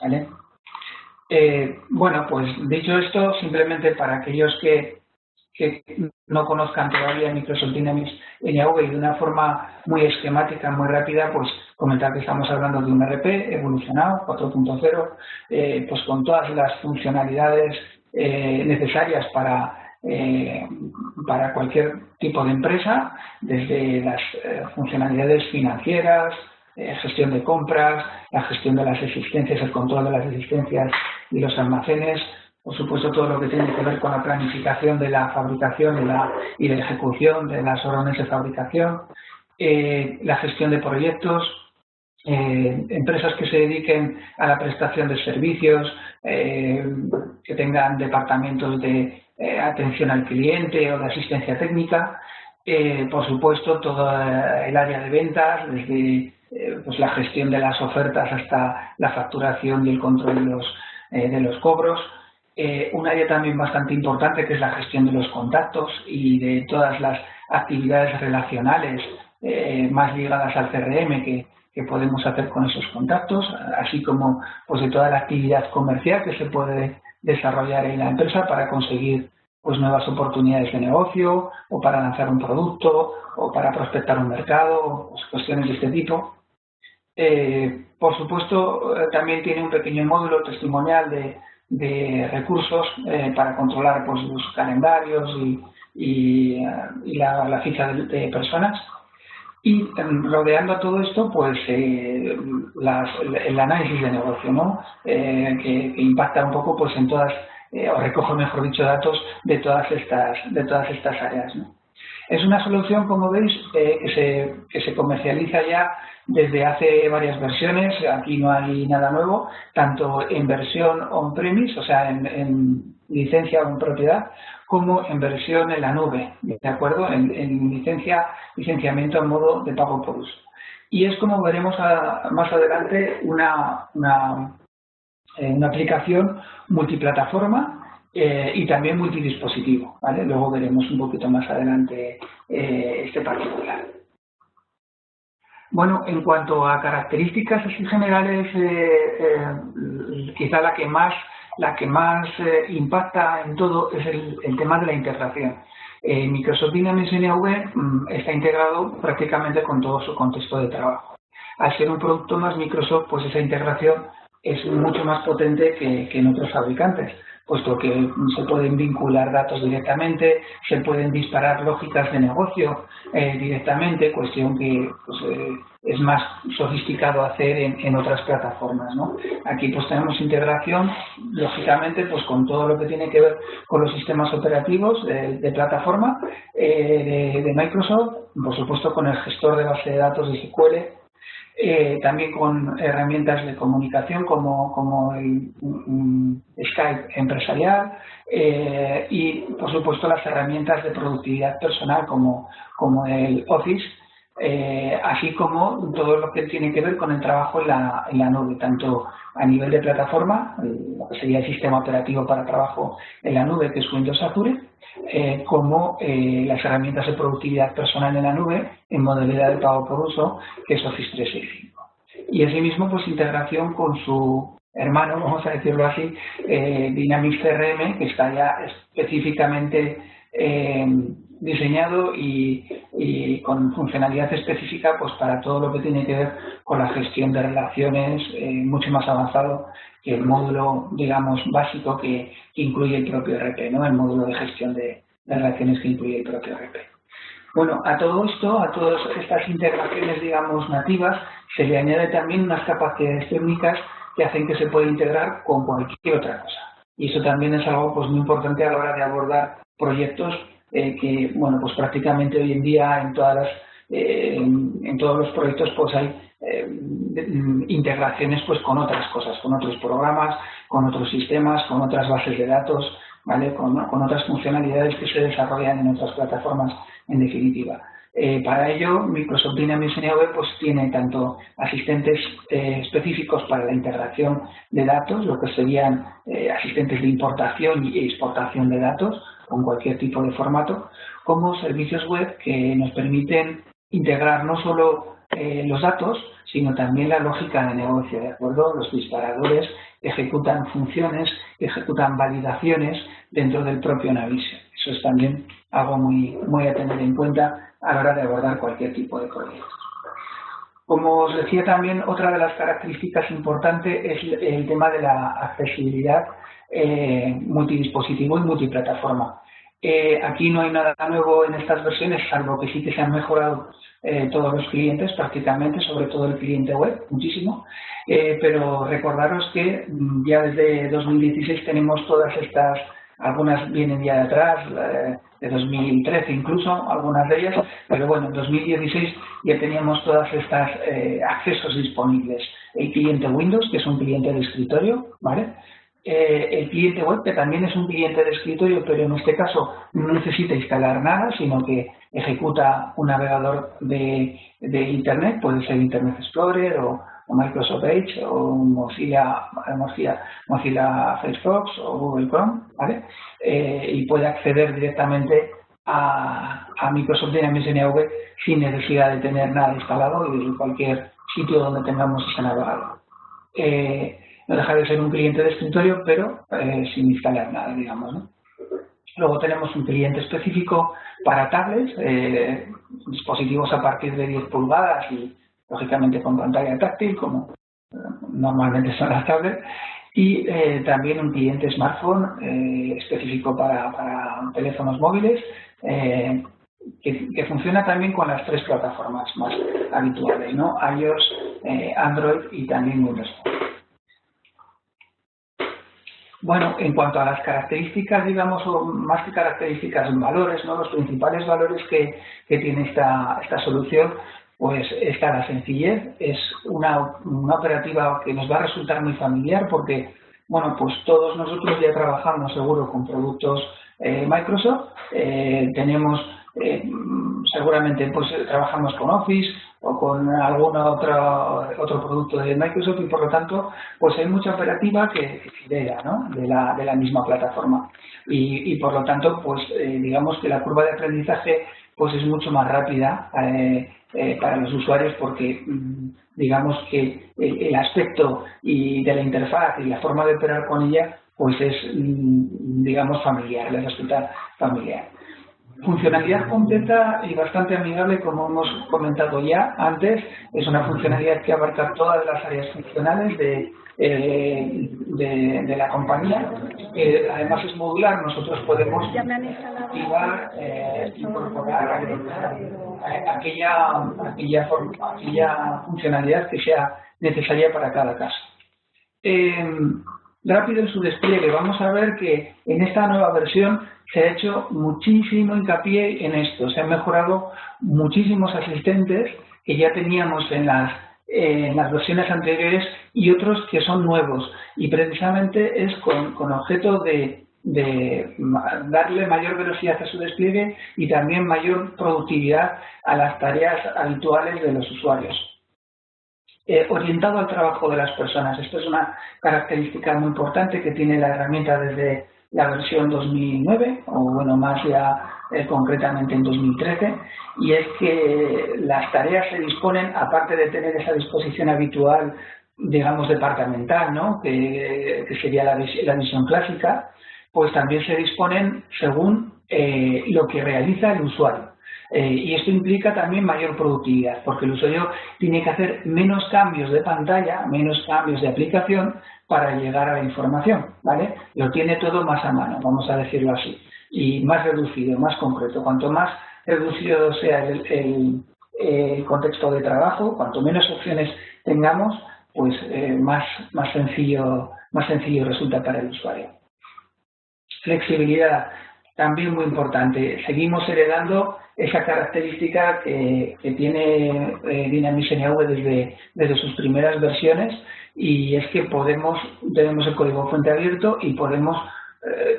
¿vale? Bueno, pues dicho esto, simplemente para aquellos que no conozcan todavía Microsoft Dynamics NAV y de una forma muy esquemática, muy rápida, pues comentar que estamos hablando de un ERP evolucionado, 4.0, pues con todas las funcionalidades necesarias para cualquier tipo de empresa, desde las funcionalidades financieras, gestión de compras, la gestión de las existencias, el control de las existencias y los almacenes, por supuesto todo lo que tiene que ver con la planificación de la fabricación y de la ejecución de las órdenes de fabricación, la gestión de proyectos, empresas que se dediquen a la prestación de servicios, que tengan departamentos de atención al cliente o de asistencia técnica, por supuesto todo el área de ventas, desde pues la gestión de las ofertas hasta la facturación y el control de los cobros. Un área también bastante importante que es la gestión de los contactos y de todas las actividades relacionales más ligadas al CRM que podemos hacer con esos contactos, así como pues de toda la actividad comercial que se puede desarrollar en la empresa para conseguir pues nuevas oportunidades de negocio o para lanzar un producto o para prospectar un mercado, pues, cuestiones de este tipo. Por supuesto, también tiene un pequeño módulo testimonial de recursos para controlar pues, los calendarios y la ficha de personas. Y rodeando a todo esto, pues el análisis de negocio, ¿no? Que impacta un poco pues en todas, o recoge, mejor dicho, datos de todas estas áreas, ¿no? Es una solución, como veis, que se comercializa ya desde hace varias versiones. Aquí no hay nada nuevo, tanto en versión on-premise, o sea, en licencia o en propiedad, como en versión en la nube, ¿de acuerdo? En licenciamiento en modo de pago por uso. Y es, como veremos más adelante, una aplicación multiplataforma y también multidispositivo, ¿vale? Luego veremos un poquito más adelante este particular. Bueno, en cuanto a características así generales, quizá la que más impacta en todo es el tema de la integración. Microsoft Dynamics NAV está integrado prácticamente con todo su contexto de trabajo. Al ser un producto más Microsoft, pues esa integración es mucho más potente que en otros fabricantes, puesto que se pueden vincular datos directamente, se pueden disparar lógicas de negocio directamente, cuestión que pues, es más sofisticado hacer en otras plataformas, ¿no? Aquí pues tenemos integración, lógicamente, pues con todo lo que tiene que ver con los sistemas operativos de plataforma de Microsoft, por supuesto con el gestor de base de datos de SQL, también con herramientas de comunicación como el Skype empresarial y, por supuesto, las herramientas de productividad personal como el Office, así como todo lo que tiene que ver con el trabajo en la nube, tanto a nivel de plataforma, lo que sería el sistema operativo para trabajo en la nube, que es Windows Azure, como las herramientas de productividad personal en la nube en modalidad de pago por uso, que es Office 365. Y asimismo, pues integración con su hermano, vamos a decirlo así, Dynamics CRM, que está ya específicamente diseñado y con funcionalidad específica pues para todo lo que tiene que ver con la gestión de relaciones, mucho más avanzado que el módulo, digamos, básico que incluye el propio ERP, ¿no? El módulo de gestión de relaciones que incluye el propio ERP. Bueno, a todo esto, a todas estas integraciones, digamos, nativas, se le añade también unas capacidades técnicas que hacen que se pueda integrar con cualquier otra cosa. Y eso también es algo pues, muy importante a la hora de abordar proyectos que, bueno, pues prácticamente hoy en día en todos los proyectos pues hay integraciones pues con otras cosas, con otros programas, con otros sistemas, con otras bases de datos, ¿vale? Con otras funcionalidades que se desarrollan en otras plataformas, en definitiva. Para ello, Microsoft Dynamics NAV pues, tiene tanto asistentes específicos para la integración de datos, lo que serían asistentes de importación y exportación de datos con cualquier tipo de formato, como servicios web que nos permiten integrar no solo los datos, sino también la lógica de negocio, ¿de acuerdo? Los disparadores ejecutan funciones, ejecutan validaciones dentro del propio Navision. Eso es también algo muy a tener en cuenta a la hora de abordar cualquier tipo de proyecto. Como os decía también, otra de las características importantes es el tema de la accesibilidad multidispositivo y multiplataforma. Aquí no hay nada nuevo en estas versiones, salvo que sí que se han mejorado todos los clientes prácticamente, sobre todo el cliente web, muchísimo. Pero recordaros que ya desde 2016 tenemos todas estas, algunas vienen ya de atrás, de 2013 incluso, algunas de ellas, pero bueno, en 2016 ya teníamos todas estas accesos disponibles. El cliente Windows, que es un cliente de escritorio, ¿vale? El cliente web, que también es un cliente de escritorio, pero en este caso no necesita instalar nada, sino que ejecuta un navegador de Internet, puede ser Internet Explorer o Microsoft Edge o Mozilla Firefox o Google Chrome, ¿vale? Y puede acceder directamente a Microsoft Dynamics NAV sin necesidad de tener nada instalado y desde cualquier sitio donde tengamos ese navegador. No deja de ser un cliente de escritorio, pero sin instalar nada, digamos, ¿no? Luego tenemos un cliente específico para tablets, dispositivos a partir de 10 pulgadas y, lógicamente, con pantalla táctil, como normalmente son las tablets. Y también un cliente smartphone específico para teléfonos móviles, que funciona también con las tres plataformas más habituales, ¿no? iOS, Android y también Windows. Bueno, en cuanto a las características, digamos, o más que características, valores, ¿no? Los principales valores que tiene esta solución, pues está la sencillez. Es una operativa que nos va a resultar muy familiar porque, bueno, pues todos nosotros ya trabajamos seguro con productos Microsoft, tenemos seguramente pues trabajamos con Office o con algún otro producto de Microsoft y por lo tanto pues hay mucha operativa que se hereda, ¿no? de la misma plataforma y por lo tanto pues digamos que la curva de aprendizaje pues es mucho más rápida para los usuarios porque digamos que el aspecto y de la interfaz y la forma de operar con ella pues es digamos familiar, les resulta familiar. Funcionalidad completa y bastante amigable, como hemos comentado ya antes, es una funcionalidad que abarca todas las áreas funcionales de la compañía. Además es modular, nosotros podemos activar, incorporar aquella funcionalidad que sea necesaria para cada caso. Rápido en su despliegue, vamos a ver que en esta nueva versión se ha hecho muchísimo hincapié en esto, se han mejorado muchísimos asistentes que ya teníamos en las versiones anteriores y otros que son nuevos y precisamente es con objeto de darle mayor velocidad a su despliegue y también mayor productividad a las tareas habituales de los usuarios. Orientado al trabajo de las personas. Esto es una característica muy importante que tiene la herramienta desde la versión 2009, o bueno, más ya concretamente en 2013, y es que las tareas se disponen, aparte de tener esa disposición habitual, digamos, departamental, ¿no? que sería la visión clásica, pues también se disponen según lo que realiza el usuario. Y esto implica también mayor productividad, porque el usuario tiene que hacer menos cambios de pantalla, menos cambios de aplicación para llegar a la información, ¿vale? Lo tiene todo más a mano, vamos a decirlo así, y más reducido, más concreto. Cuanto más reducido sea el contexto de trabajo, cuanto menos opciones tengamos, pues más sencillo resulta para el usuario. Flexibilidad, también muy importante. Seguimos heredando esa característica que tiene Dynamics NAV desde sus primeras versiones y es que tenemos el código fuente abierto y podemos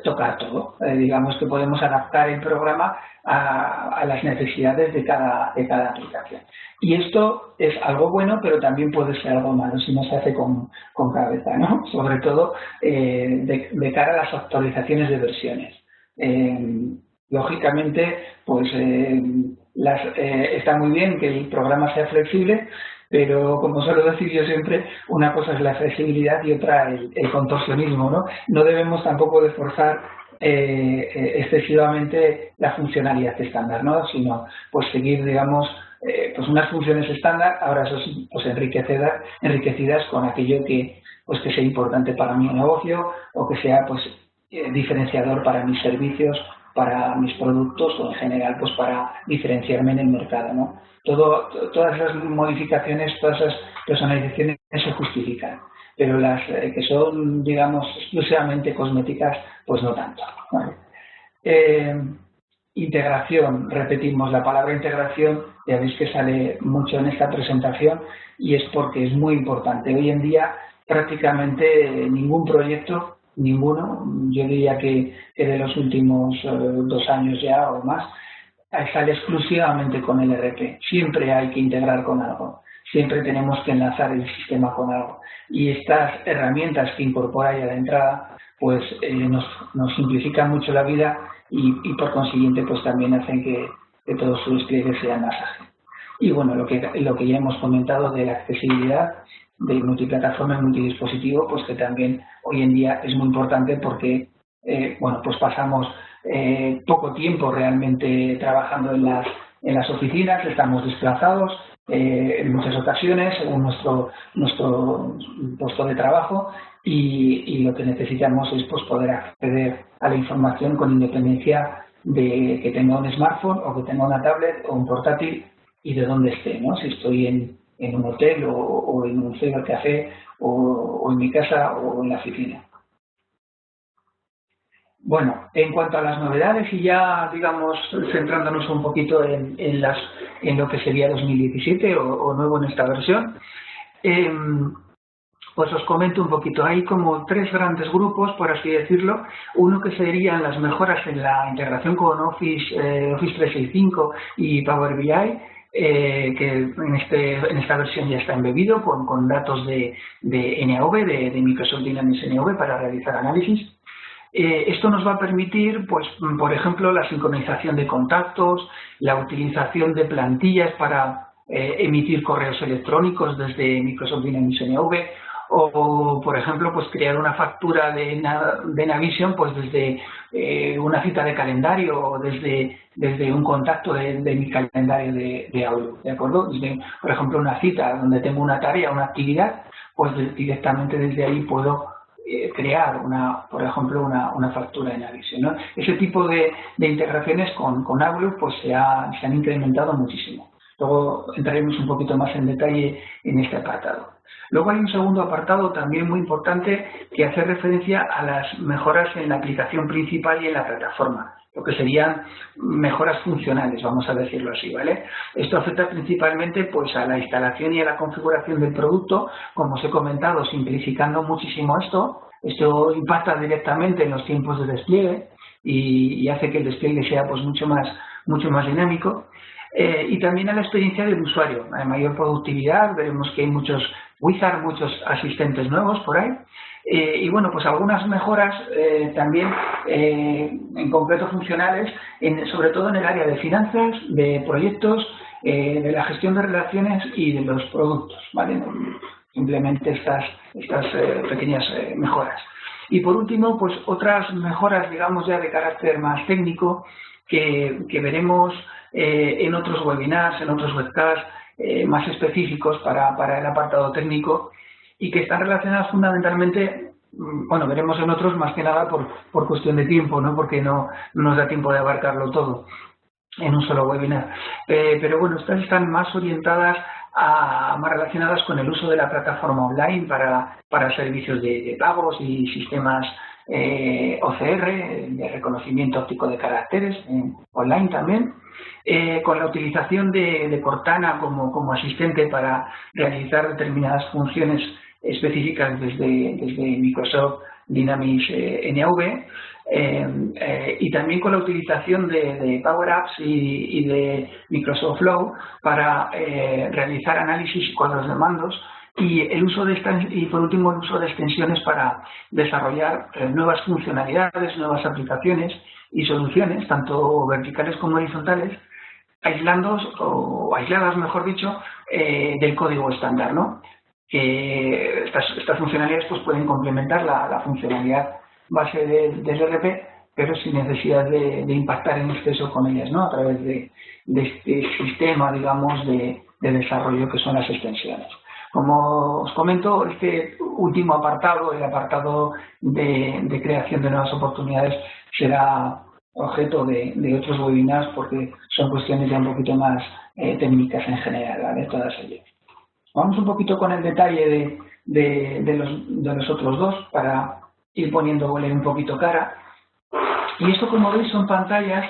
tocar todo. Digamos que podemos adaptar el programa a las necesidades de cada aplicación. Y esto es algo bueno, pero también puede ser algo malo si no se hace con cabeza, ¿no? Sobre todo de cara a las actualizaciones de versiones. Lógicamente, pues está muy bien que el programa sea flexible, pero como suelo decir yo siempre, una cosa es la flexibilidad y otra el contorsionismo, ¿no? No debemos tampoco de forzar excesivamente la funcionalidad estándar, ¿no? Sino pues seguir, digamos, pues unas funciones estándar, ahora eso sí, pues enriquecidas con aquello que pues que sea importante para mi negocio o que sea pues diferenciador para mis servicios, para mis productos o en general pues para diferenciarme en el mercado, ¿no? Todas esas modificaciones, todas esas personalizaciones se justifican, pero las que son, digamos, exclusivamente cosméticas, pues no tanto, ¿vale? Integración, repetimos la palabra integración, ya veis que sale mucho en esta presentación y es porque es muy importante. Hoy en día prácticamente ningún proyecto, ninguno, yo diría que de los últimos 2 años ya o más, sale exclusivamente con el ERP. Siempre hay que integrar con algo, siempre tenemos que enlazar el sistema con algo. Y estas herramientas que incorpora ya de entrada, pues nos simplifican mucho la vida y por consiguiente pues también hacen que todo su despliegue sea más ágil. Y bueno, lo que ya hemos comentado de la accesibilidad, de multiplataforma y multidispositivo, pues que también hoy en día es muy importante porque bueno, pues pasamos poco tiempo realmente trabajando en las oficinas, estamos desplazados en muchas ocasiones según nuestro puesto de trabajo y lo que necesitamos es pues poder acceder a la información con independencia de que tenga un smartphone o que tenga una tablet o un portátil y de dónde esté, ¿no? Si estoy en un hotel o en un cibercafé o en mi casa o en la oficina. Bueno, en cuanto a las novedades y ya, digamos, centrándonos un poquito en lo que sería 2017 o nuevo en esta versión, pues os comento un poquito. Hay como 3 grandes grupos, por así decirlo. Uno que serían las mejoras en la integración con Office 365 y Power BI, que en esta versión ya está embebido con datos de NAV, de Microsoft Dynamics NAV para realizar análisis. Esto nos va a permitir, pues, por ejemplo, la sincronización de contactos, la utilización de plantillas para emitir correos electrónicos desde Microsoft Dynamics NAV o, por ejemplo, pues crear una factura de Navision pues desde una cita de calendario o desde un contacto de mi calendario de Outlook, ¿de acuerdo? Desde, por ejemplo, una cita donde tengo una tarea, una actividad, pues directamente desde ahí puedo crear, por ejemplo, una factura en Navision, ¿no? Ese tipo de integraciones con Outlook pues se han incrementado muchísimo. Luego entraremos un poquito más en detalle en este apartado. Luego hay un segundo apartado también muy importante que hace referencia a las mejoras en la aplicación principal y en la plataforma, lo que serían mejoras funcionales, vamos a decirlo así, ¿vale? Esto afecta principalmente pues a la instalación y a la configuración del producto, como os he comentado, simplificando muchísimo esto. Esto impacta directamente en los tiempos de despliegue y hace que el despliegue sea pues mucho más dinámico. Y también a la experiencia del usuario, hay mayor productividad, veremos que hay muchos wizards, muchos asistentes nuevos por ahí. Y bueno, pues algunas mejoras también en concreto funcionales, sobre todo en el área de finanzas, de proyectos, de la gestión de relaciones y de los productos, ¿vale? Simplemente estas pequeñas mejoras. Y por último, pues otras mejoras, digamos ya de carácter más técnico que veremos en otros webinars, en otros webcasts más específicos para el apartado técnico y que están relacionadas fundamentalmente, bueno, veremos en otros más que nada por cuestión de tiempo, ¿no? Porque no nos da tiempo de abarcarlo todo en un solo webinar. Pero bueno, estas están más orientadas más relacionadas con el uso de la plataforma online para servicios de pagos y sistemas OCR, de reconocimiento óptico de caracteres, online también, con la utilización de Cortana como asistente para realizar determinadas funciones específicas desde Microsoft Dynamics NAV, y también con la utilización de Power Apps y de Microsoft Flow para realizar análisis y cuadros de mandos y por último el uso de extensiones para desarrollar nuevas funcionalidades, nuevas aplicaciones y soluciones, tanto verticales como horizontales, aisladas, mejor dicho, del código estándar, ¿no? Que estas funcionalidades pues, pueden complementar la funcionalidad base del ERP, pero sin necesidad de impactar en exceso con ellas, ¿no? A través de este sistema, digamos, de desarrollo que son las extensiones. Como os comento, este último apartado, el apartado de creación de nuevas oportunidades, será objeto de otros webinars porque son cuestiones ya un poquito más técnicas en general, ¿vale? Todas ellas. Vamos un poquito con el detalle de los otros dos para ir poniéndole un poquito cara. Y esto, como veis, son pantallas,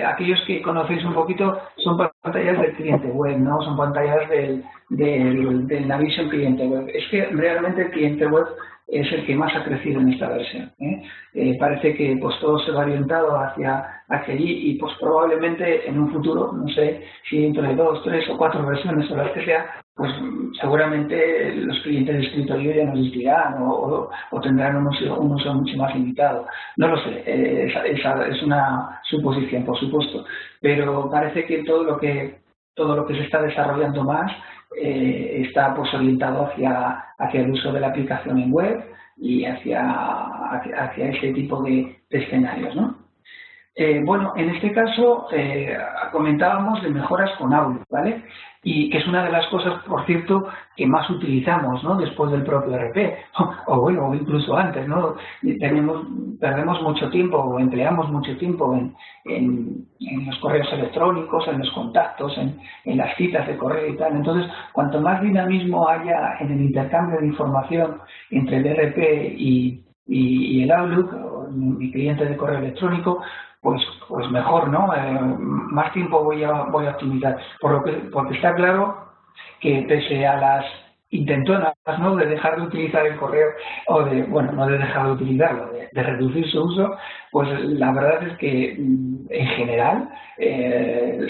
aquellos que conocéis un poquito, son pantallas del cliente web, ¿no? Son pantallas del Navision cliente web. Es que realmente el cliente web es el que más ha crecido en esta versión. Parece que pues todo se va orientado hacia allí y pues probablemente en un futuro, no sé si dentro de 2, 3 o 4 versiones o las que sea, pues seguramente los clientes de escritorio ya no existirán o tendrán un uso mucho más limitado. No lo sé, es una suposición, por supuesto, pero parece que todo lo que se está desarrollando más está pues orientado hacia el uso de la aplicación en web y hacia ese tipo de escenarios, ¿no? Bueno, en este caso comentábamos de mejoras con Outlook, ¿vale? Y que es una de las cosas, por cierto, que más utilizamos, ¿no? Después del propio RP, o incluso antes, ¿no? Perdemos mucho tiempo o empleamos mucho tiempo en los correos electrónicos, en los contactos, en las citas de correo y tal. Entonces, cuanto más dinamismo haya en el intercambio de información entre el RP y el Outlook, o mi cliente de correo electrónico, pues mejor, ¿no? Más tiempo voy a optimizar. Porque está claro que pese a las intentonas, ¿no? De dejar de utilizar el correo, o no de dejar de utilizarlo, de reducir su uso, pues la verdad es que en general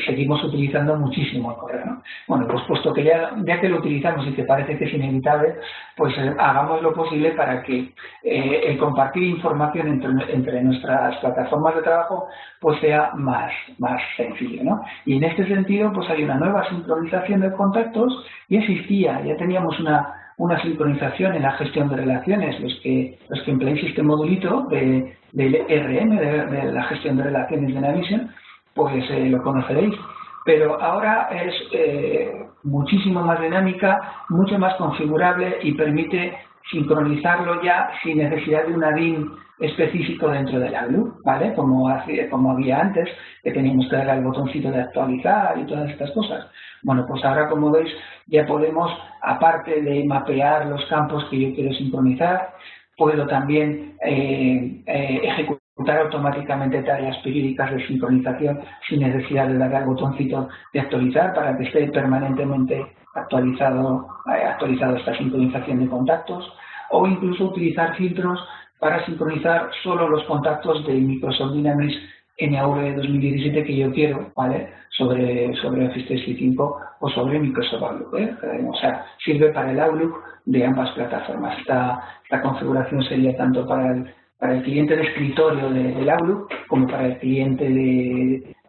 seguimos utilizando muchísimo el correo, ¿no? Bueno, pues puesto que ya que lo utilizamos y que parece que es inevitable, pues hagamos lo posible para que el compartir información entre nuestras plataformas de trabajo pues sea más sencillo, ¿no? Y en este sentido pues hay una nueva sincronización de contactos y ya teníamos una sincronización en la gestión de relaciones. Los que empleéis este modulito del RM, de la gestión de relaciones de Navision, pues lo conoceréis. Pero ahora es muchísimo más dinámica, mucho más configurable y permite sincronizarlo ya sin necesidad de un add-in específico dentro del Outlook, ¿vale? Como había antes, que teníamos que darle al botoncito de actualizar y todas estas cosas. Bueno, pues ahora, como veis, ya podemos, aparte de mapear los campos que yo quiero sincronizar, puedo también ejecutar automáticamente tareas periódicas de sincronización sin necesidad de darle al botoncito de actualizar para que esté permanentemente actualizado esta sincronización de contactos, o incluso utilizar filtros para sincronizar solo los contactos de Microsoft Dynamics NAV 2017 que yo quiero, ¿vale? Sobre Office 365 o sobre Microsoft Outlook, ¿eh? O sea, sirve para el Outlook de ambas plataformas. Esta configuración sería tanto para el cliente de escritorio del Outlook como para el cliente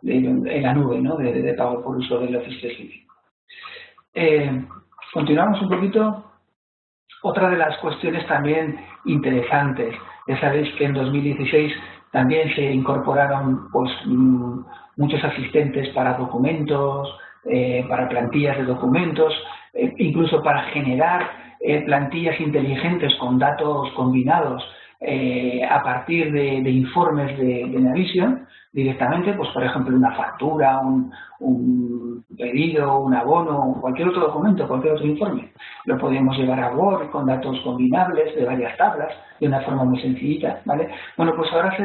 en la nube, ¿no? De pago por uso del Office 365. Continuamos un poquito. Otra de las cuestiones también interesantes, ya sabéis que en 2016 también se incorporaron pues, muchos asistentes para documentos, para plantillas de documentos, incluso para generar plantillas inteligentes con datos combinados a partir de informes de Navision directamente, pues por ejemplo una factura, un pedido, un abono, cualquier otro documento, cualquier otro informe. Lo podemos llevar a Word con datos combinables de varias tablas de una forma muy sencillita, ¿vale? Bueno, pues ahora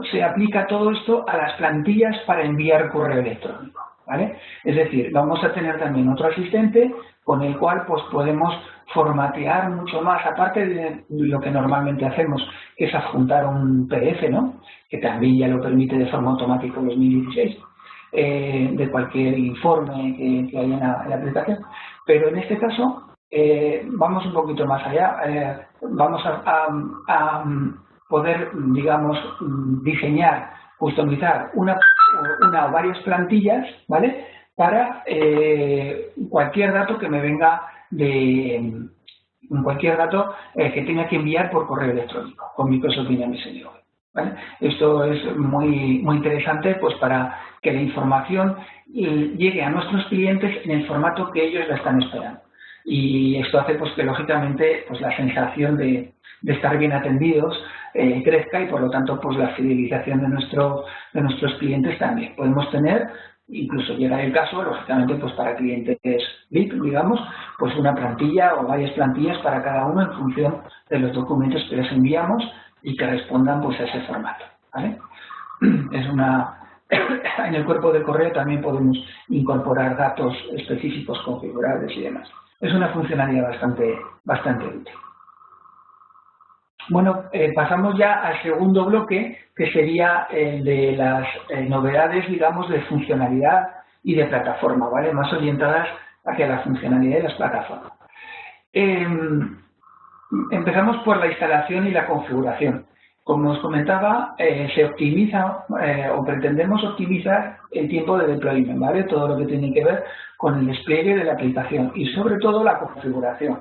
se aplica todo esto a las plantillas para enviar correo electrónico, ¿vale? Es decir, vamos a tener también otro asistente con el cual pues podemos formatear mucho más, aparte de lo que normalmente hacemos, que es adjuntar un PDF, ¿no? Que también ya lo permite de forma automática 2016, de cualquier informe que haya en la aplicación. Pero en este caso vamos un poquito más allá, vamos a poder, digamos, diseñar, customizar una una o varias plantillas, ¿vale? Para cualquier dato que me venga de cualquier dato que tenga que enviar por correo electrónico con Microsoft Dynamics AnyWeb, ¿vale? Esto es muy interesante pues para que la información llegue a nuestros clientes en el formato que ellos la están esperando. Y esto hace pues que lógicamente pues la sensación de estar bien atendidos crezca y por lo tanto pues la fidelización de nuestros clientes también. Podemos tener, incluso llegar el caso, lógicamente pues para clientes VIP, digamos, pues una plantilla o varias plantillas para cada uno en función de los documentos que les enviamos y que respondan pues a ese formato, ¿vale? En el cuerpo del correo también podemos incorporar datos específicos configurables y demás. Es una funcionalidad bastante útil. Bueno, pasamos ya al segundo bloque, que sería el de las novedades, digamos, de funcionalidad y de plataforma, ¿vale? Más orientadas hacia la funcionalidad de las plataformas. Empezamos por la instalación y la configuración. Como os comentaba, se optimiza o pretendemos optimizar el tiempo de deployment, ¿vale? Todo lo que tiene que ver con el despliegue de la aplicación y sobre todo la configuración.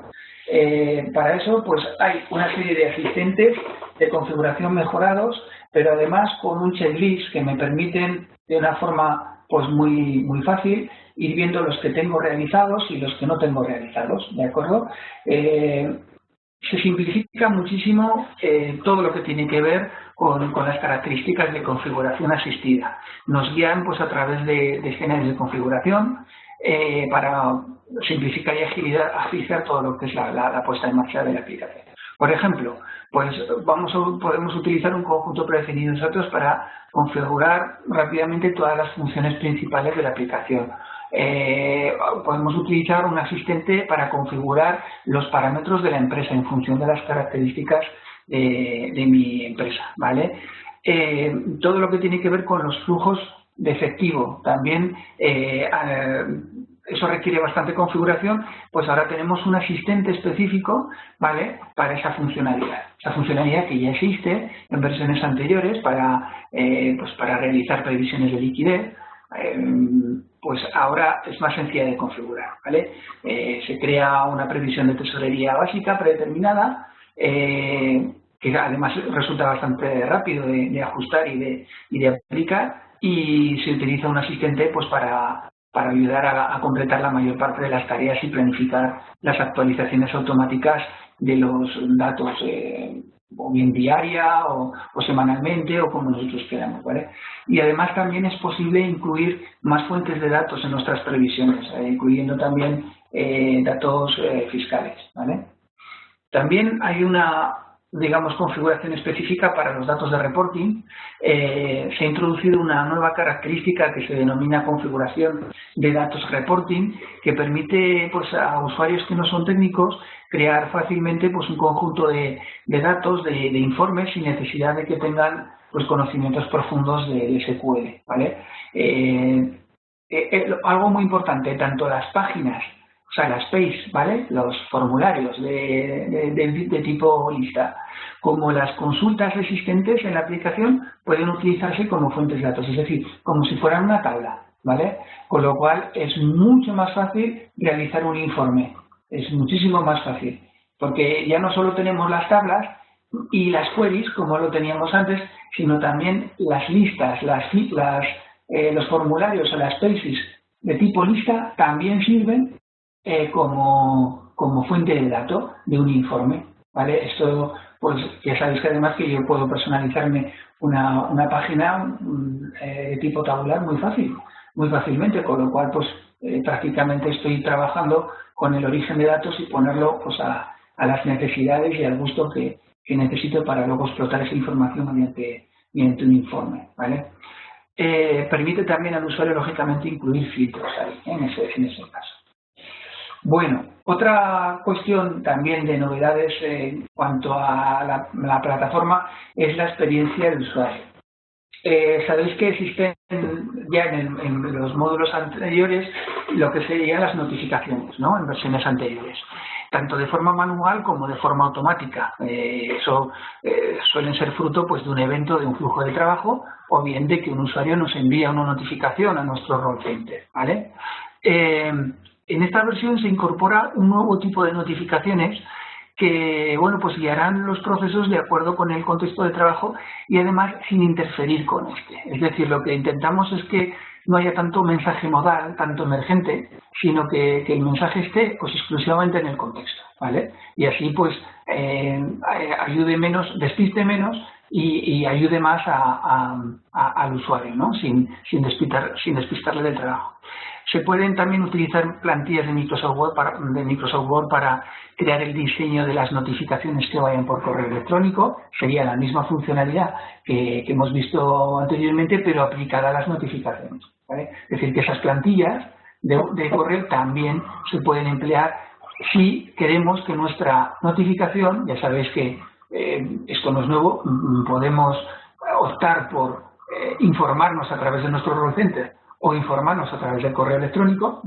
Para eso pues hay una serie de asistentes de configuración mejorados, pero además con un checklist que me permiten de una forma pues muy fácil ir viendo los que tengo realizados y los que no tengo realizados, ¿de acuerdo? Se simplifica muchísimo todo lo que tiene que ver con las características de configuración asistida. Nos guían pues a través de escenarios de configuración para simplificar y agilizar todo lo que es la puesta en marcha de la aplicación. Por ejemplo, pues podemos utilizar un conjunto predefinido de datos para configurar rápidamente todas las funciones principales de la aplicación. Podemos utilizar un asistente para configurar los parámetros de la empresa en función de las características de mi empresa, ¿vale? Todo lo que tiene que ver con los flujos de efectivo también eso requiere bastante configuración, pues ahora tenemos un asistente específico, ¿vale?, para esa funcionalidad que ya existe en versiones anteriores pues para realizar previsiones de liquidez. Pues ahora es más sencilla de configurar, ¿vale? Se crea una previsión de tesorería básica predeterminada, que además resulta bastante rápido de ajustar y de aplicar, y se utiliza un asistente pues para ayudar a completar la mayor parte de las tareas y planificar las actualizaciones automáticas de los datos, o bien diaria o semanalmente o como nosotros queramos, ¿vale? Y además también es posible incluir más fuentes de datos en nuestras previsiones, incluyendo también datos fiscales, ¿vale? También hay una, digamos, configuración específica para los datos de reporting. Se ha introducido una nueva característica que se denomina configuración de datos reporting, que permite pues, a usuarios que no son técnicos crear fácilmente pues, un conjunto de datos, de informes, sin necesidad de que tengan pues, conocimientos profundos de SQL, ¿vale? Algo muy importante, tanto las páginas, o sea, las pages, ¿vale?, los formularios de tipo lista, como las consultas existentes en la aplicación pueden utilizarse como fuentes de datos, es decir, como si fueran una tabla, ¿vale? Con lo cual es mucho más fácil realizar un informe, es muchísimo más fácil, porque ya no solo tenemos las tablas y las queries como lo teníamos antes, sino también las listas, los formularios o las pages de tipo lista también sirven como fuente de datos de un informe, ¿vale? Esto, pues ya sabéis que además que yo puedo personalizarme una página de tipo tabular muy fácilmente, con lo cual pues prácticamente estoy trabajando con el origen de datos y ponerlo pues a las necesidades y al gusto que necesito para luego explotar esa información mediante un informe, ¿vale? Permite también al usuario lógicamente incluir filtros ahí, en ese caso. Bueno, otra cuestión también de novedades en cuanto a la plataforma es la experiencia del usuario. Sabéis que existen ya en los módulos anteriores lo que serían las notificaciones, ¿no?, en versiones anteriores. tanto de forma manual como de forma automática. Eso suelen ser fruto pues, de un evento, de un flujo de trabajo, o bien de que un usuario nos envía una notificación a nuestro role center, ¿vale? En esta versión se incorpora un nuevo tipo de notificaciones que, bueno, pues guiarán los procesos de acuerdo con el contexto de trabajo y además sin interferir con este. Es decir, lo que intentamos es que no haya tanto mensaje modal, tanto emergente, sino que el mensaje esté pues exclusivamente en el contexto, ¿vale? Y así pues ayude menos, despiste menos y ayude más al usuario, ¿no? Sin despistarle del trabajo. Se pueden también utilizar plantillas de Microsoft Word para crear el diseño de las notificaciones que vayan por correo electrónico. Sería la misma funcionalidad que hemos visto anteriormente, pero aplicada a las notificaciones, ¿vale? Es decir, que esas plantillas de correo también se pueden emplear si queremos que nuestra notificación, ya sabéis que esto no es nuevo, podemos optar por informarnos a través de nuestro role center o informarnos a través del correo electrónico,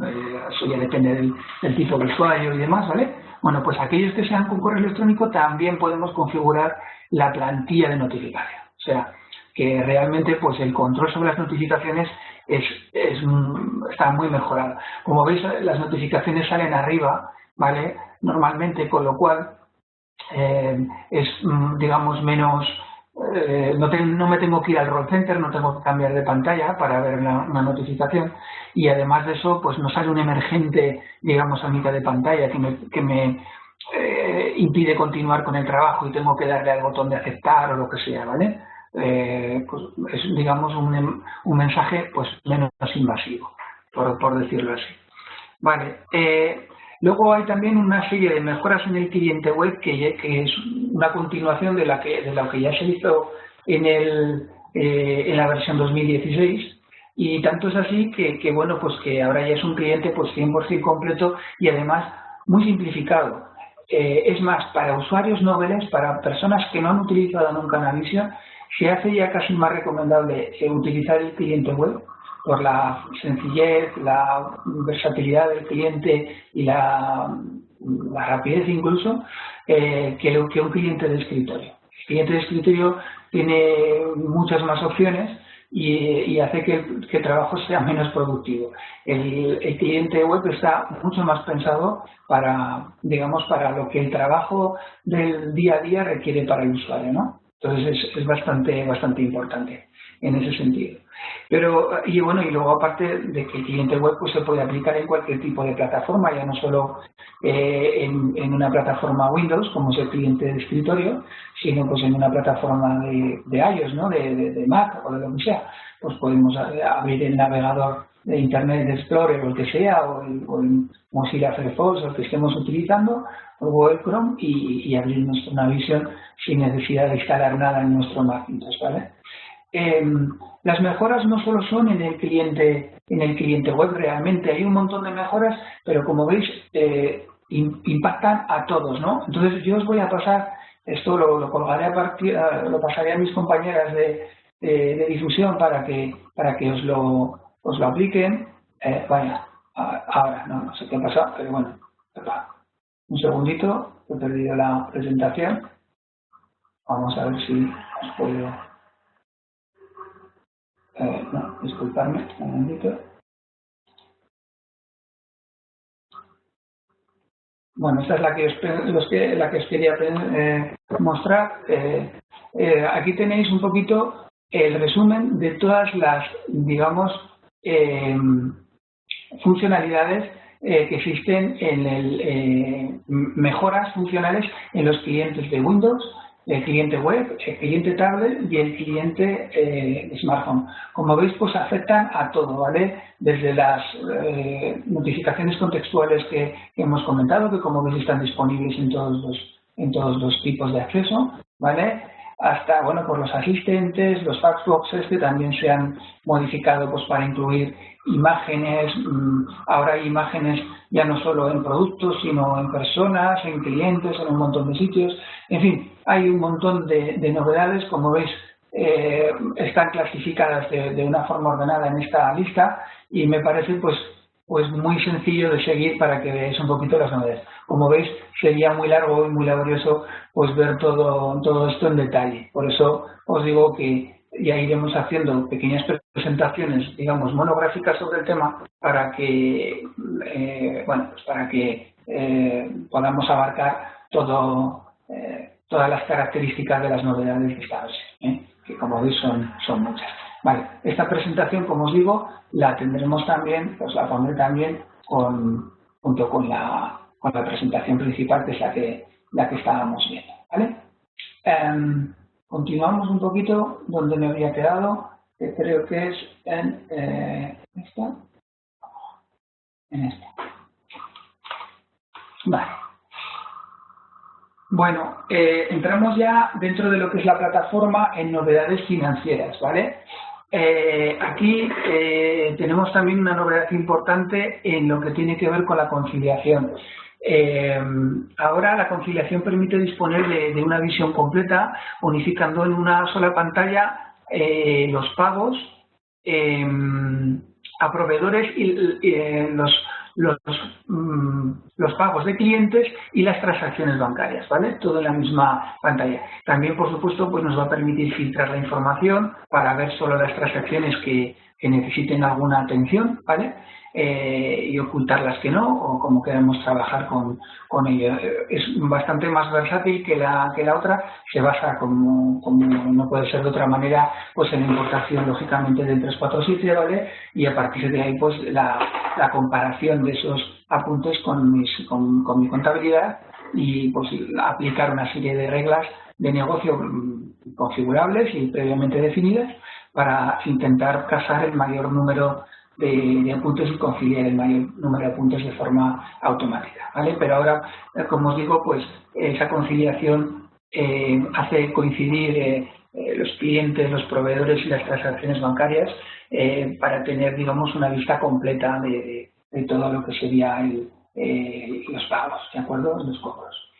eso ya depende del tipo de usuario y demás, ¿vale? Bueno, pues aquellos que sean con correo electrónico también podemos configurar la plantilla de notificación. O sea, que realmente pues el control sobre las notificaciones está muy mejorado. Como veis, las notificaciones salen arriba, ¿vale? Normalmente, con lo cual es, digamos, menos... no me tengo que ir al role center, no tengo que cambiar de pantalla para ver una notificación y además de eso pues no sale un emergente, digamos, a mitad de pantalla que me impide continuar con el trabajo y tengo que darle al botón de aceptar o lo que sea, ¿vale? Pues es, digamos, un mensaje pues menos invasivo, por decirlo así. Vale. Luego hay también una serie de mejoras en el cliente web que es una continuación de lo que ya se hizo en la versión 2016 y tanto es así que bueno, pues que ahora ya es un cliente pues 100% completo y además muy simplificado. Es más, para usuarios noveles, para personas que no han utilizado nunca Navision, se hace ya casi más recomendable utilizar el cliente web por la sencillez, la versatilidad del cliente y la rapidez incluso, que un cliente de escritorio. El cliente de escritorio tiene muchas más opciones y hace que el trabajo sea menos productivo. El cliente web está mucho más pensado para, digamos, para lo que el trabajo del día a día requiere para el usuario, ¿no? Entonces es bastante importante en ese sentido. Pero, y bueno, y luego aparte de que el cliente web pues se puede aplicar en cualquier tipo de plataforma, ya no solo en una plataforma Windows, como es el cliente de escritorio, sino pues en una plataforma de iOS, ¿no? de Mac o de lo que sea. Pues podemos abrir el navegador de Internet Explorer o el que sea, o el Mozilla Firefox, o el que estemos utilizando, o Google Chrome, y abrir nuestra Navision sin necesidad de instalar nada en nuestro Macintosh, ¿vale? Las mejoras no solo son en el cliente web, realmente hay un montón de mejoras, pero como veis impactan a todos, ¿no? Entonces yo os voy a pasar, esto lo colgaré lo pasaré a mis compañeras de difusión para que os lo apliquen. Vaya, ahora, no sé qué ha pasado, pero bueno, un segundito, he perdido la presentación. Vamos a ver si os puedo... no, disculpadme, un momentito. Bueno, esta es la que os quería mostrar. Aquí tenéis un poquito el resumen de todas las, digamos, funcionalidades que existen mejoras funcionales en los clientes de Windows, el cliente web, el cliente tablet y el cliente smartphone. Como veis, pues afectan a todo, ¿vale? Desde las notificaciones contextuales que hemos comentado, que como veis están disponibles en todos los tipos de acceso, ¿vale? Hasta, bueno, por los asistentes, los fax boxes que también se han modificado pues para incluir imágenes. Ahora hay imágenes ya no solo en productos, sino en personas, en clientes, en un montón de sitios. En fin, hay un montón de novedades, como veis, están clasificadas de una forma ordenada en esta lista y me parece pues pues muy sencillo de seguir para que veáis un poquito las novedades. Como veis, sería muy largo y muy laborioso pues ver todo esto en detalle. Por eso os digo que ya iremos haciendo pequeñas presentaciones, digamos, monográficas sobre el tema para que, podamos abarcar todas las características de las novedades listadas, que como veis son muchas. Vale, esta presentación, como os digo, la tendremos también, os la pondré también junto con la presentación principal, que es la que estábamos viendo, ¿vale? Continuamos un poquito donde me había quedado, que creo que es en esta. Vale. Bueno, entramos ya dentro de lo que es la plataforma en novedades financieras, ¿vale? Aquí tenemos también una novedad importante en lo que tiene que ver con la conciliación. Ahora la conciliación permite disponer de una visión completa, unificando en una sola pantalla los pagos a proveedores y los pagos de clientes y las transacciones bancarias, ¿vale? Todo en la misma pantalla. También, por supuesto, pues nos va a permitir filtrar la información para ver solo las transacciones que necesiten alguna atención, ¿vale? Y ocultar las que no, o como queremos trabajar con ello. Es bastante más versátil que la otra, se basa, como no puede ser de otra manera, pues en la importación, lógicamente, del 347, ¿vale? Y a partir de ahí, pues la comparación de esos apuntes con mi contabilidad y pues aplicar una serie de reglas de negocio configurables y previamente definidas para intentar casar el mayor número de apuntes y conciliar el mayor número de apuntes de forma automática, ¿vale? Pero ahora, como os digo, pues esa conciliación hace coincidir los clientes, los proveedores y las transacciones bancarias para tener, digamos, una vista completa de todo lo que sería los pagos, ¿de acuerdo? Los cobros.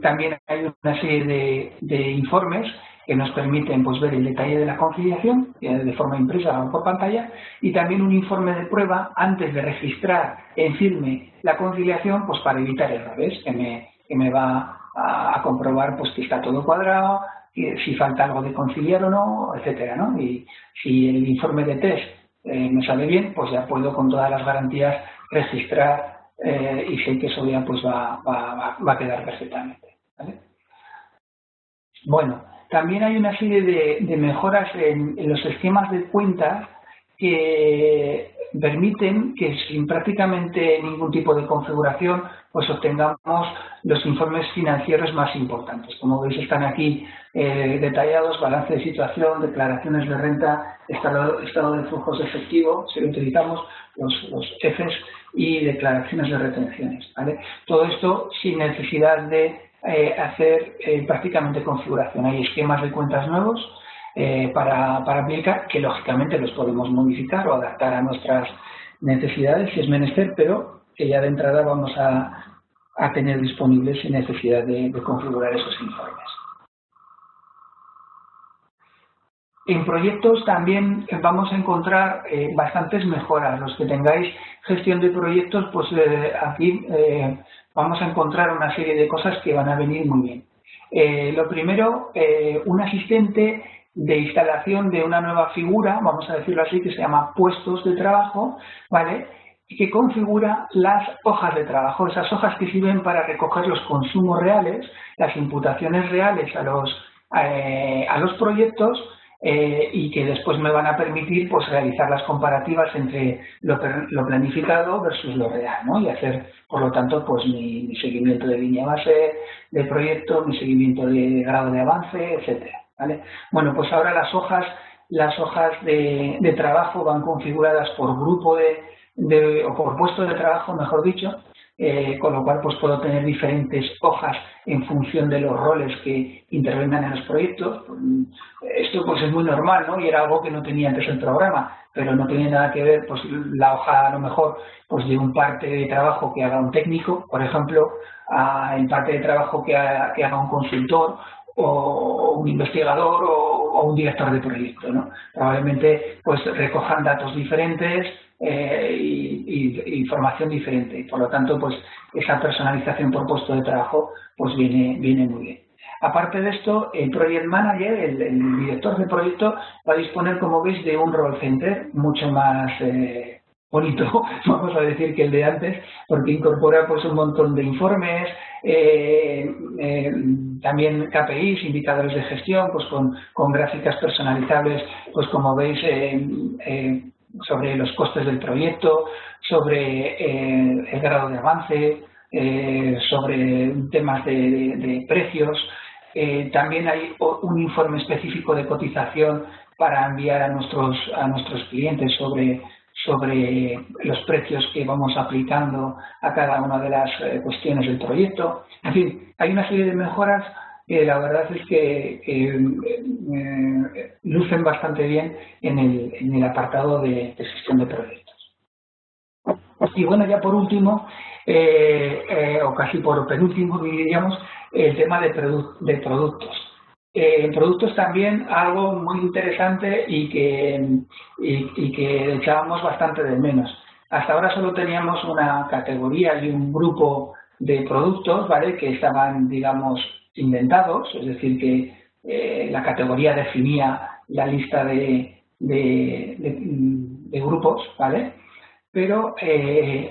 También hay una serie de informes que nos permiten pues ver el detalle de la conciliación de forma impresa o por pantalla, y también un informe de prueba antes de registrar en firme la conciliación, pues para evitar errores, que me va a comprobar pues que está todo cuadrado, si falta algo de conciliar o no, etcétera, ¿no? Y si el informe de test me sale bien, pues ya puedo con todas las garantías registrar y sé que eso ya pues va a quedar perfectamente, ¿vale? Bueno, también hay una serie de mejoras en los esquemas de cuentas que permiten que sin prácticamente ningún tipo de configuración pues obtengamos los informes financieros más importantes. Como veis, están aquí detallados: balance de situación, declaraciones de renta, estado de flujos de efectivo, si lo utilizamos, los EFES, y declaraciones de retenciones, ¿vale? Todo esto sin necesidad de hacer prácticamente configuración. Hay esquemas de cuentas nuevos para aplicar, que lógicamente los podemos modificar o adaptar a nuestras necesidades si es menester, pero que ya de entrada vamos a tener disponibles sin necesidad de configurar esos informes. En proyectos también vamos a encontrar bastantes mejoras. Los que tengáis gestión de proyectos, pues aquí vamos a encontrar una serie de cosas que van a venir muy bien. Lo primero, un asistente de instalación de una nueva figura, vamos a decirlo así, que se llama puestos de trabajo, ¿vale? Y que configura las hojas de trabajo, esas hojas que sirven para recoger los consumos reales, las imputaciones reales a los proyectos, y que después me van a permitir pues realizar las comparativas entre lo planificado versus lo real, ¿no? Y hacer, por lo tanto, pues mi seguimiento de línea base del proyecto, mi seguimiento de grado de avance, etcétera, ¿vale? Bueno, pues ahora las hojas de trabajo van configuradas por grupo o por puesto de trabajo, mejor dicho, con lo cual pues puedo tener diferentes hojas en función de los roles que intervengan en los proyectos. Esto pues es muy normal, ¿no? Y era algo que no tenía antes el programa, pero no tiene nada que ver pues la hoja a lo mejor pues de un parte de trabajo que haga un técnico, por ejemplo, en parte de trabajo que haga un consultor o un investigador o o un director de proyecto, ¿no? Probablemente pues recojan datos diferentes y información diferente. Por lo tanto, pues esa personalización por puesto de trabajo pues viene muy bien. Aparte de esto, el Project Manager, el director de proyecto, va a disponer, como veis, de un role center mucho más bonito, vamos a decir, que el de antes, porque incorpora pues un montón de informes, también KPIs, indicadores de gestión, pues con gráficas personalizables, pues como veis, sobre los costes del proyecto, sobre el grado de avance, sobre temas de precios. También hay un informe específico de cotización para enviar a nuestros clientes sobre los precios que vamos aplicando a cada una de las cuestiones del proyecto. En fin, hay una serie de mejoras que la verdad es que lucen bastante bien en el apartado de gestión de proyectos. Y bueno, ya por último, o casi por penúltimo, diríamos, el tema de productos. En productos también algo muy interesante y que echábamos bastante de menos. Hasta ahora solo teníamos una categoría y un grupo de productos, ¿vale?, que estaban, digamos, inventados, es decir, que la categoría definía la lista de grupos, ¿vale? Pero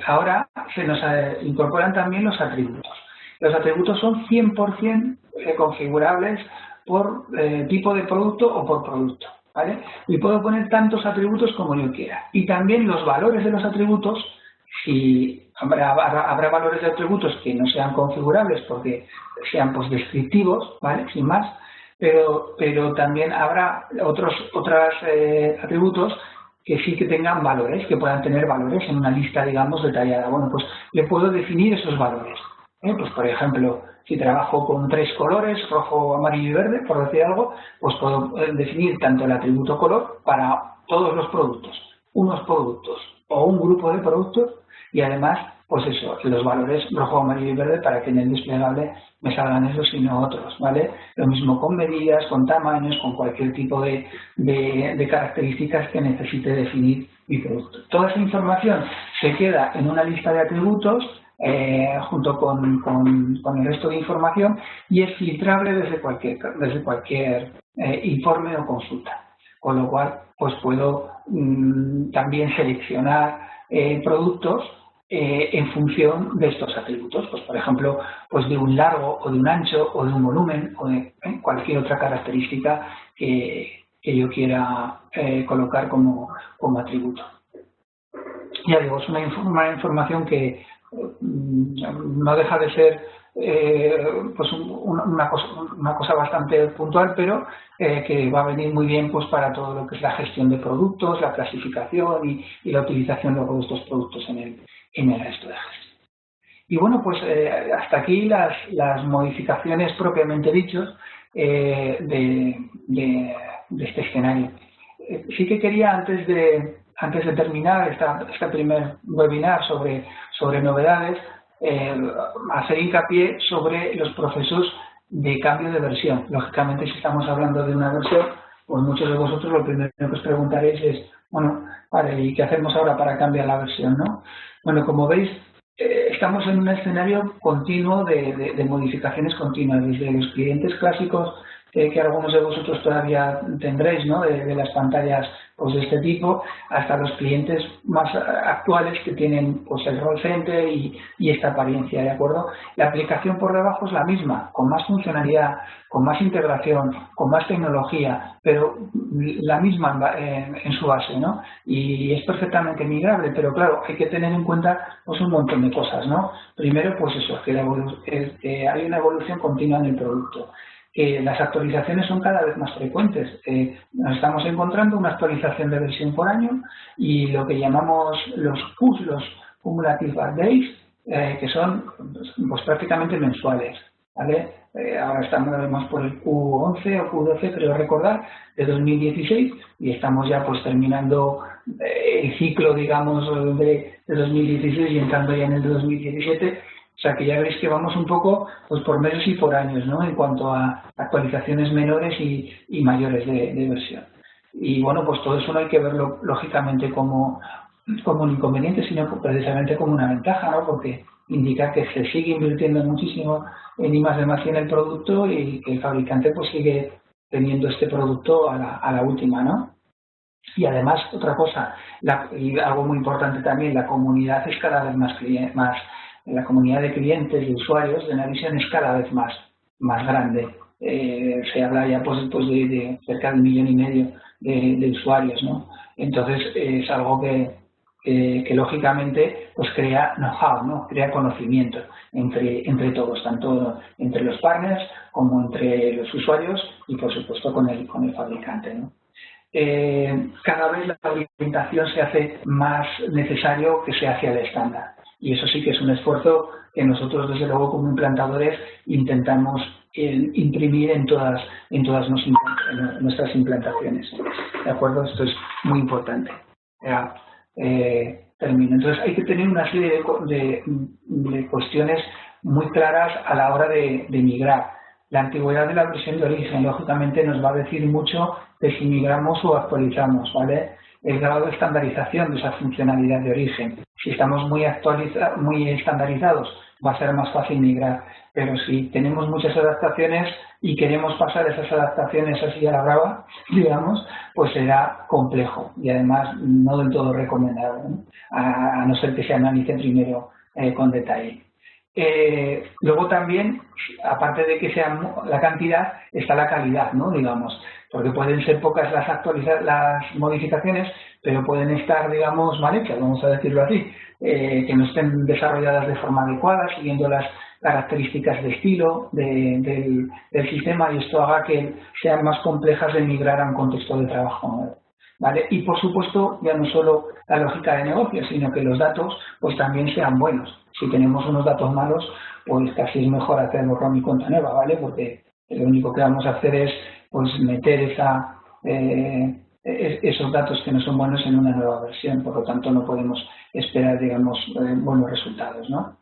ahora se nos incorporan también los atributos. Los atributos son 100% configurables por tipo de producto o por producto, ¿vale? Y puedo poner tantos atributos como yo quiera. Y también los valores de los atributos, si habrá valores de atributos que no sean configurables porque sean pues descriptivos, ¿vale?, sin más, pero también habrá otros atributos que sí que tengan valores, que puedan tener valores en una lista, digamos, detallada. Bueno, pues le puedo definir esos valores. Pues, por ejemplo, si trabajo con 3 colores, rojo, amarillo y verde, por decir algo, pues puedo definir tanto el atributo color para todos los productos, unos productos o un grupo de productos, y además, pues eso, los valores rojo, amarillo y verde para que en el desplegable me salgan esos y no otros, ¿vale? Lo mismo con medidas, con tamaños, con cualquier tipo de características que necesite definir mi producto. Toda esa información se queda en una lista de atributos junto con el resto de información y es filtrable desde cualquier informe o consulta. Con lo cual, pues puedo también seleccionar productos en función de estos atributos, pues por ejemplo, pues de un largo o de un ancho o de un volumen o de cualquier otra característica que yo quiera colocar como atributo. Ya digo, es una información que no deja de ser pues una cosa bastante puntual, pero que va a venir muy bien pues para todo lo que es la gestión de productos, la clasificación y la utilización luego de estos productos en el resto de gestión. Y bueno, pues hasta aquí las modificaciones propiamente dichas de este escenario. Sí que quería, antes de terminar este primer webinar sobre novedades, hacer hincapié sobre los procesos de cambio de versión. Lógicamente, si estamos hablando de una versión, pues muchos de vosotros lo primero que os preguntaréis es, bueno, vale, ¿y qué hacemos ahora para cambiar la versión, no? Bueno, como veis, estamos en un escenario continuo de modificaciones continuas, desde los clientes clásicos que algunos de vosotros todavía tendréis, ¿no?, de las pantallas pues de este tipo, hasta los clientes más actuales que tienen pues el role center y esta apariencia, ¿de acuerdo? La aplicación por debajo es la misma, con más funcionalidad, con más integración, con más tecnología, pero la misma en su base, ¿no? Y es perfectamente migrable, pero claro, hay que tener en cuenta pues un montón de cosas, ¿no? Primero, pues eso, que hay una evolución continua en el producto. Las actualizaciones son cada vez más frecuentes. Nos estamos encontrando una actualización de versión por año y lo que llamamos los QUs, los Cumulative Updates, que son pues prácticamente mensuales, ¿vale? Ahora estamos por el Q11 o Q12, creo recordar, de 2016 y estamos ya pues terminando el ciclo, digamos, de 2016 y entrando ya en el de 2017. O sea que ya veis que vamos un poco pues por meses y por años, ¿no? En cuanto a actualizaciones menores y mayores de versión. Y bueno, pues todo eso no hay que verlo lógicamente como un inconveniente, sino precisamente como una ventaja, ¿no? Porque indica que se sigue invirtiendo muchísimo en I+D+I en el producto y que el fabricante pues sigue teniendo este producto a la última, ¿no? Y además, otra cosa, y algo muy importante también, la comunidad es cada vez más la comunidad de clientes, de usuarios de Navision es cada vez más grande. Se habla ya pues de cerca de 1,5 millones de usuarios, ¿no? Entonces es algo que lógicamente pues crea know-how, ¿no? Crea conocimiento entre todos, tanto entre los partners como entre los usuarios y por supuesto con el fabricante, ¿no? Cada vez la orientación se hace más necesario que sea hacia el estándar. Y eso sí que es un esfuerzo que nosotros, desde luego, como implantadores, intentamos imprimir en todas nuestras implantaciones. ¿De acuerdo? Esto es muy importante. Termino. Entonces, hay que tener una serie de cuestiones muy claras a la hora de migrar. La antigüedad de la versión de origen, lógicamente, nos va a decir mucho de si migramos o actualizamos, ¿vale? El grado de estandarización de esa funcionalidad de origen. Si estamos muy estandarizados, va a ser más fácil migrar. Pero si tenemos muchas adaptaciones y queremos pasar esas adaptaciones así a la brava, digamos, pues será complejo y además no del todo recomendable, ¿no? A no ser que se analice primero con detalle. Luego también, aparte de que sea la cantidad, está la calidad, ¿no? Digamos, porque pueden ser pocas las modificaciones, pero pueden estar, digamos, mal hechas, vamos a decirlo así, que no estén desarrolladas de forma adecuada, siguiendo las características de estilo del sistema, y esto haga que sean más complejas de migrar a un contexto de trabajo nuevo, ¿vale? Y por supuesto, ya no solo la lógica de negocio, sino que los datos pues también sean buenos. Si tenemos unos datos malos, pues casi es mejor hacerlo con mi cuenta nueva, ¿vale? Porque lo único que vamos a hacer es pues meter esos datos que no son buenos en una nueva versión, por lo tanto no podemos esperar, digamos, buenos resultados, ¿no?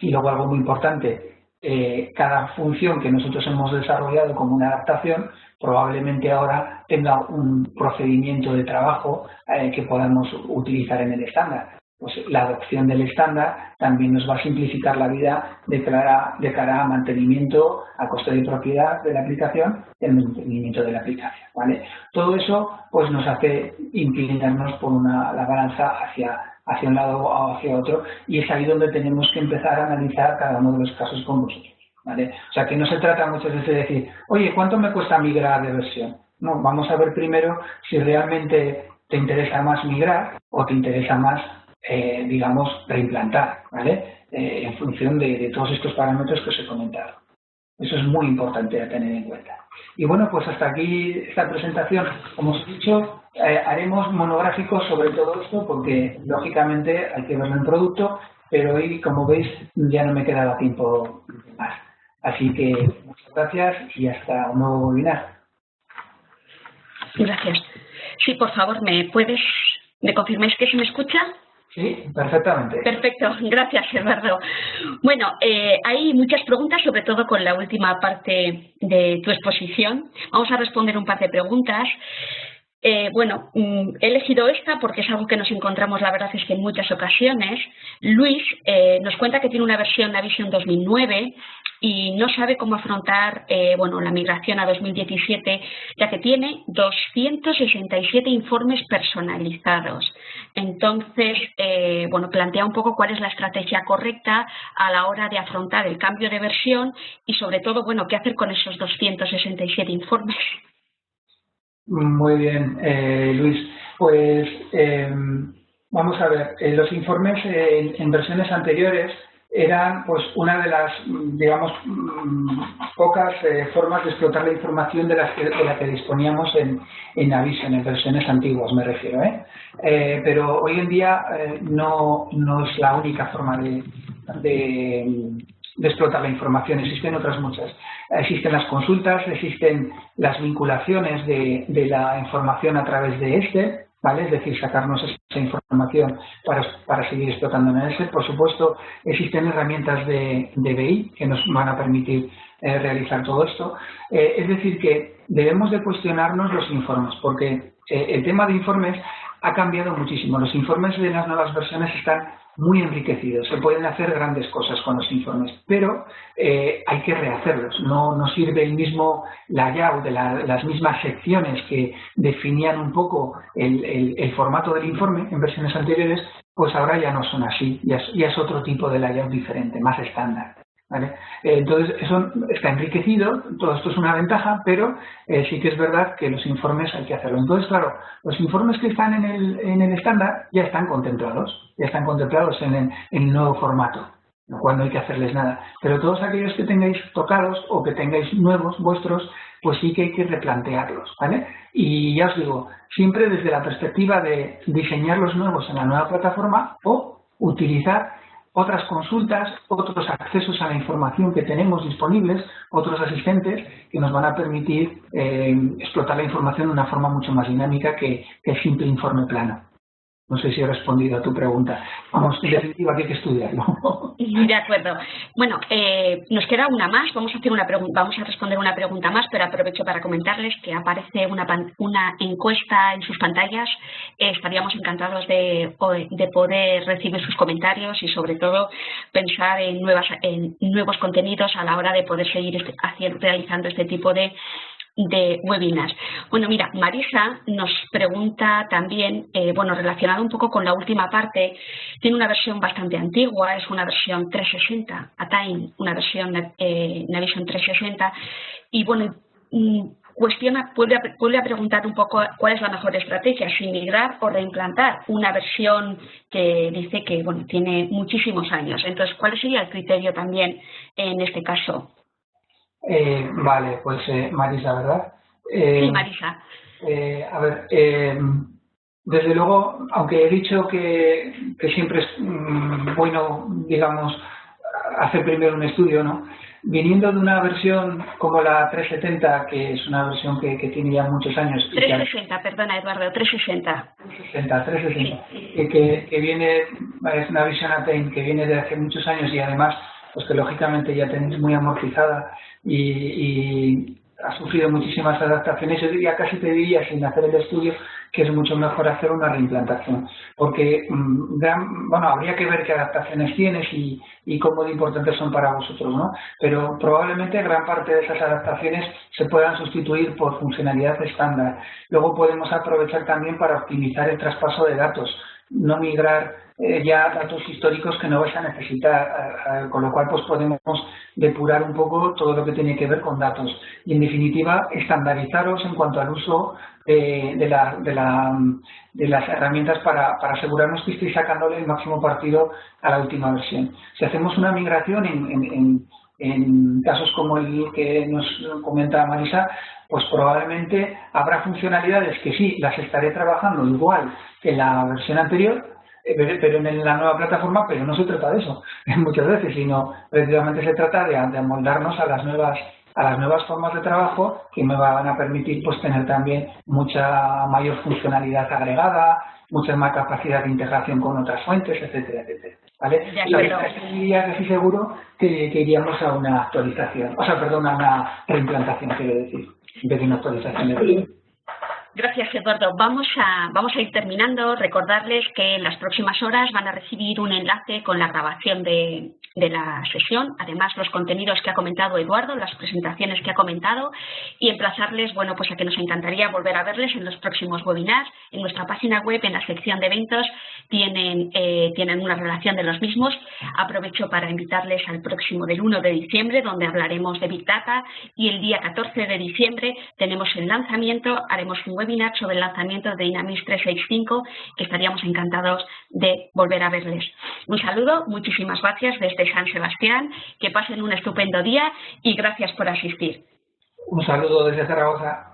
Y luego algo muy importante, cada función que nosotros hemos desarrollado como una adaptación probablemente ahora tenga un procedimiento de trabajo que podamos utilizar en el estándar. Pues la adopción del estándar también nos va a simplificar la vida de cara a mantenimiento, a coste de propiedad de la aplicación y el mantenimiento de la aplicación, ¿vale? Todo eso pues nos hace inclinarnos por la balanza hacia un lado o hacia otro, y es ahí donde tenemos que empezar a analizar cada uno de los casos con vosotros, ¿vale? O sea, que no se trata muchas veces de decir, oye, ¿cuánto me cuesta migrar de versión? No, vamos a ver primero si realmente te interesa más migrar o te interesa más digamos, reimplantar, ¿vale? En función de todos estos parámetros que os he comentado. Eso es muy importante a tener en cuenta. Y bueno, pues hasta aquí esta presentación. Como os he dicho, haremos monográficos sobre todo esto porque, lógicamente, hay que verlo en producto, pero hoy, como veis, ya no me quedaba tiempo más. Así que muchas gracias y hasta un nuevo webinar. Gracias. Sí, por favor, ¿me confirmáis que se me escucha? Sí, perfectamente. Perfecto, gracias, Eduardo. Bueno, hay muchas preguntas, sobre todo con la última parte de tu exposición. Vamos a responder un par de preguntas. Bueno, he elegido esta porque es algo que nos encontramos, la verdad es que en muchas ocasiones. Luis nos cuenta que tiene una versión Navision 2009 y no sabe cómo afrontar bueno, la migración a 2017, ya que tiene 267 informes personalizados. Entonces, bueno, plantea un poco cuál es la estrategia correcta a la hora de afrontar el cambio de versión y, sobre todo, bueno, qué hacer con esos 267 informes. Muy bien, Luis. Pues vamos a ver, los informes en versiones anteriores eran pues una de las, digamos, pocas formas de explotar la información de la que disponíamos en Navision, en versiones antiguas me refiero, pero hoy en día no es la única forma de explotar la información, existen otras muchas. Existen las consultas, existen las vinculaciones de la información a través de Excel, ¿vale? Es decir, sacarnos esa información para seguir explotando en ese. Por supuesto, existen herramientas de BI que nos van a permitir realizar todo esto. Es decir, que debemos de cuestionarnos los informes, porque el tema de informes ha cambiado muchísimo. Los informes de las nuevas versiones están muy enriquecidos, se pueden hacer grandes cosas con los informes, pero hay que rehacerlos. No sirve el mismo layout de las mismas secciones que definían un poco el formato del informe en versiones anteriores, pues ahora ya no son así, ya es otro tipo de layout diferente, más estándar. ¿Vale? Entonces, eso está enriquecido, todo esto es una ventaja, pero sí que es verdad que los informes hay que hacerlo. Entonces, claro, los informes que están en el estándar ya están contemplados en el nuevo formato, lo cual no hay que hacerles nada. Pero todos aquellos que tengáis tocados o que tengáis nuevos vuestros, pues sí que hay que replantearlos, ¿vale? Y ya os digo, siempre desde la perspectiva de diseñar los nuevos en la nueva plataforma o utilizar otras consultas, otros accesos a la información que tenemos disponibles, otros asistentes que nos van a permitir explotar la información de una forma mucho más dinámica que el simple informe plano. No sé si he respondido a tu pregunta. Vamos, en definitiva, hay que estudiarlo. De acuerdo. Bueno, nos queda una más. Vamos a responder una pregunta más, pero aprovecho para comentarles que aparece una encuesta en sus pantallas. Estaríamos encantados de poder recibir sus comentarios y, sobre todo, pensar en nuevos contenidos a la hora de poder seguir realizando este tipo de webinars. Bueno, mira, Marisa nos pregunta también, relacionado un poco con la última parte, tiene una versión bastante antigua, es una versión 360, Attain, una versión Navision 360, y bueno, vuelve a preguntar un poco cuál es la mejor estrategia, si migrar o reimplantar una versión que dice que, bueno, tiene muchísimos años. Entonces, ¿cuál sería el criterio también en este caso? Vale, pues Marisa, ¿verdad? Sí, Marisa. A ver, desde luego, aunque he dicho que siempre es bueno, digamos, hacer primero un estudio, ¿no? Viniendo de una versión como la 370, que es una versión que tiene ya muchos años. 360, perdona Eduardo, 360. 360, sí. que viene, es una versión Attain que viene de hace muchos años y además, pues que lógicamente ya tenéis muy amortizada y ha sufrido muchísimas adaptaciones. Yo diría, casi te diría, sin hacer el estudio, que es mucho mejor hacer una reimplantación, porque habría que ver qué adaptaciones tienes y cómo de importantes son para vosotros, ¿no? Pero probablemente gran parte de esas adaptaciones se puedan sustituir por funcionalidad estándar. Luego podemos aprovechar también para optimizar el traspaso de datos, no migrar ya datos históricos que no vais a necesitar, con lo cual pues podemos depurar un poco todo lo que tiene que ver con datos y en definitiva estandarizaros en cuanto al uso de las herramientas para asegurarnos que estéis sacándole el máximo partido a la última versión. Si hacemos una migración en casos como el que nos comenta Marisa, pues probablemente habrá funcionalidades que sí, las estaré trabajando igual que en la versión anterior, pero en la nueva plataforma, pero no se trata de eso muchas veces, sino precisamente se trata de amoldarnos a las nuevas formas de trabajo que me van a permitir pues tener también mucha mayor funcionalidad agregada, mucha más capacidad de integración con otras fuentes, etcétera, etcétera. ¿Vale? Diría casi seguro que iríamos a una actualización, a una reimplantación, quiero decir, en vez de una actualización de Gracias, Eduardo. Vamos a ir terminando. Recordarles que en las próximas horas van a recibir un enlace con la grabación de la sesión, además los contenidos que ha comentado Eduardo, las presentaciones que ha comentado, y emplazarles, bueno, pues a que nos encantaría volver a verles en los próximos webinars. En nuestra página web, en la sección de eventos, tienen una relación de los mismos. Aprovecho para invitarles al próximo del 1 de diciembre, donde hablaremos de Big Data, y el día 14 de diciembre tenemos el lanzamiento, haremos un webinar sobre el lanzamiento de Dynamics 365, que estaríamos encantados de volver a verles. Un saludo, muchísimas gracias desde San Sebastián, que pasen un estupendo día y gracias por asistir. Un saludo desde Zaragoza.